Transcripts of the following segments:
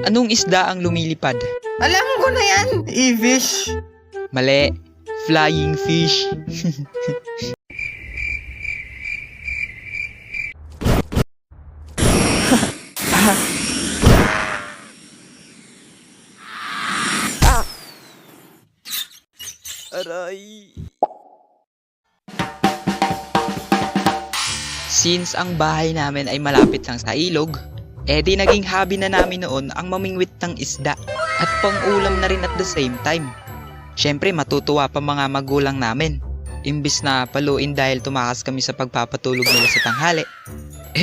Anong isda ang lumilipad? Alam ko na yan, e-fish. Mali. Flying fish. Aray. Since ang bahay namin ay malapit lang sa ilog, di naging hobby na namin noon ang mamingwit ng isda at pang-ulam na rin at the same time. Syempre matutuwa pa mga magulang namin. Imbis na paluin dahil tumakas kami sa pagpapatulog nila sa tanghali,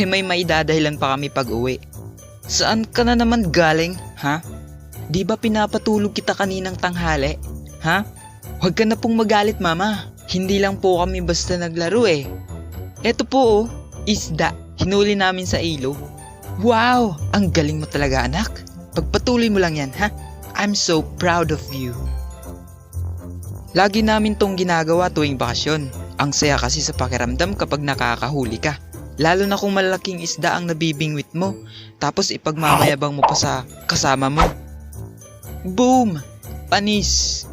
may maidadahilan pa kami pag-uwi. Saan ka na naman galing, ha? Di ba pinapatulog kita kaninang tanghali, ha? Huwag ka na pong magalit, mama. Hindi lang po kami basta naglaro eh. Eto po isda. Hinuli namin sa ilog. Wow! Ang galing mo talaga, anak. Pagpatuloy mo lang yan, ha? I'm so proud of you. Lagi namin tong ginagawa tuwing bakasyon. Ang saya kasi sa pakiramdam kapag nakakahuli ka. Lalo na kung malaking isda ang nabibingwit mo. Tapos ipagmamayabang mo pa sa kasama mo. Boom! Panis!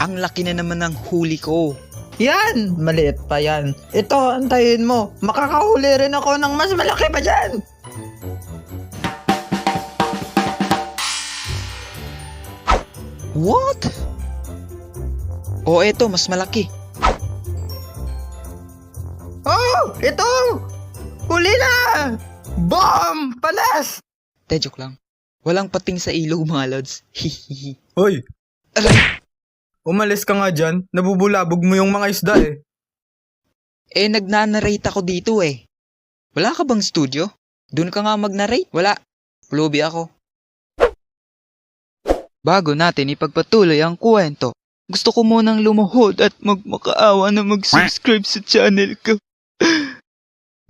Ang laki na naman ng huli ko. Yan, maliit pa yan. Ito, antayin mo. Makakahuli rin ako ng mas malaki pa dyan. What? Eto, mas malaki. Oh, ito! Huli na! Boom! Palas! Joke lang. Walang pating sa ilog mga lods. Hihihi. Hoy, Aray! umalis ka nga dyan. Nabubulabog mo yung mga isda eh. Nagnanarrate ako dito eh. Wala ka bang studio? Doon ka nga mag-narrate? Wala. Lubi ako. Bago natin ipagpatuloy ang kwento, gusto ko munang lumuhod at magmakaawa na mag-subscribe sa channel ko.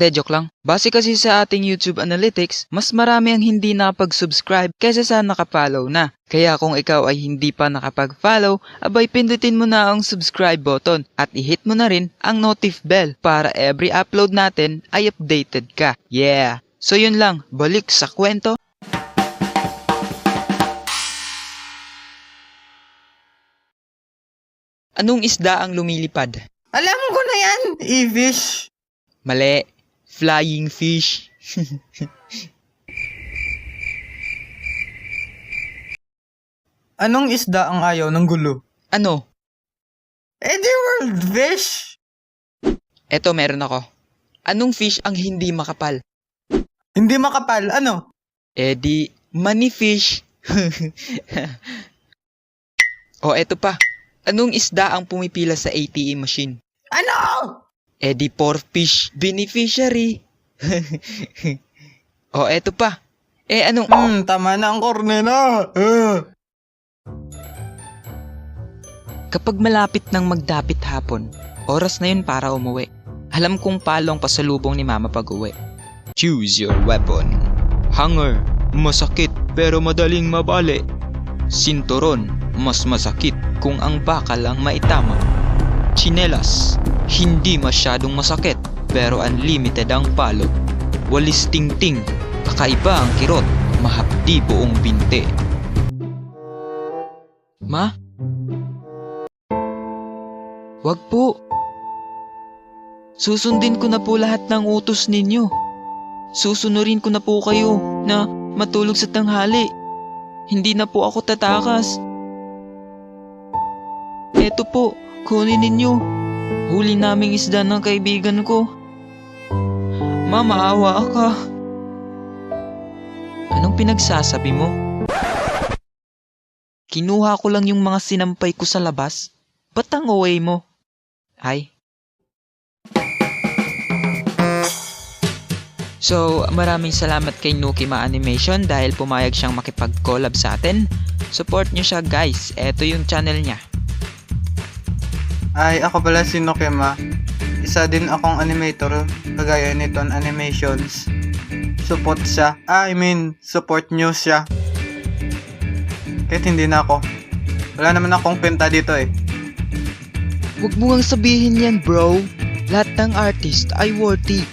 Joke lang. Base kasi sa ating YouTube Analytics, mas marami ang hindi nakapag-subscribe kaysa sa nakapollow na. Kaya kung ikaw ay hindi pa nakapag-follow, abay pindutin mo na ang subscribe button at i-hit mo na rin ang notif bell para every upload natin ay updated ka. Yeah! So yun lang, balik sa kwento. Anong isda ang lumilipad? Alam ko na yan, e-fish. Mali. Flying fish. Anong isda ang ayaw ng gulo? Ano? The world fish. Eto meron ako. Anong fish ang hindi makapal? Hindi makapal, ano? Di money fish. Eto pa. Anong isda ang pumipila sa ATM machine? Ano? Di porfish beneficiary. Eto pa. Anong... Tama na ang kornena. Kapag malapit ng magdapit hapon, oras na yun para umuwi. Alam kong palong pasalubong ni mama pag-uwi. Choose your weapon. Hanger, masakit pero madaling mabali. Sinturon, mas masakit kung ang bakal ang maitama. Tsinelas, hindi masyadong masakit pero unlimited ang palo. Walis tingting, kakaiba ang kirot, mahapdi buong binte. Ma? Wag po. Susundin ko na po lahat ng utos ninyo. Susunurin ko na po kayo na matulog sa tanghali. Hindi na po ako tatakas. Eto po, kunin ninyo. Huli naming isda ng kaibigan ko. Ma, maawa ka. Anong pinagsasabi mo? Kinuha ko lang yung mga sinampay ko sa labas. Ba't ang away mo? Ay. So, maraming salamat kay Nukima Animation dahil pumayag siyang makipag-collab sa atin. Support nyo siya guys. Eto yung channel niya. Ay, ako pala si Nokema. Isa din akong animator, kagaya nito Animations. Support siya. Support nyo siya. Kahit hindi na ako. Wala naman akong kwenta dito eh. Huwag mo ngang sabihin yan bro. Lahat ng artist ay worthy.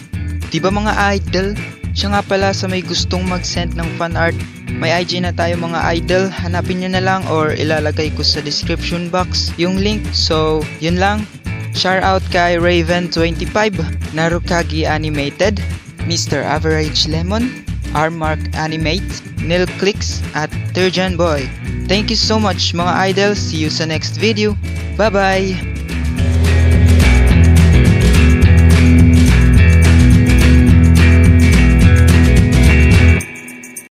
Diba mga idol? Siya nga pala sa may gustong mag-send ng fan art, may IG na tayo mga idol, hanapin nyo na lang or ilalagay ko sa description box yung link. So, yun lang. Shout out kay Raven25, Narukagi Animated, Mr. Average Lemon, Armark Animate, Nilclicks at Turjan Boy. Thank you so much mga idol. See you sa next video. Bye bye!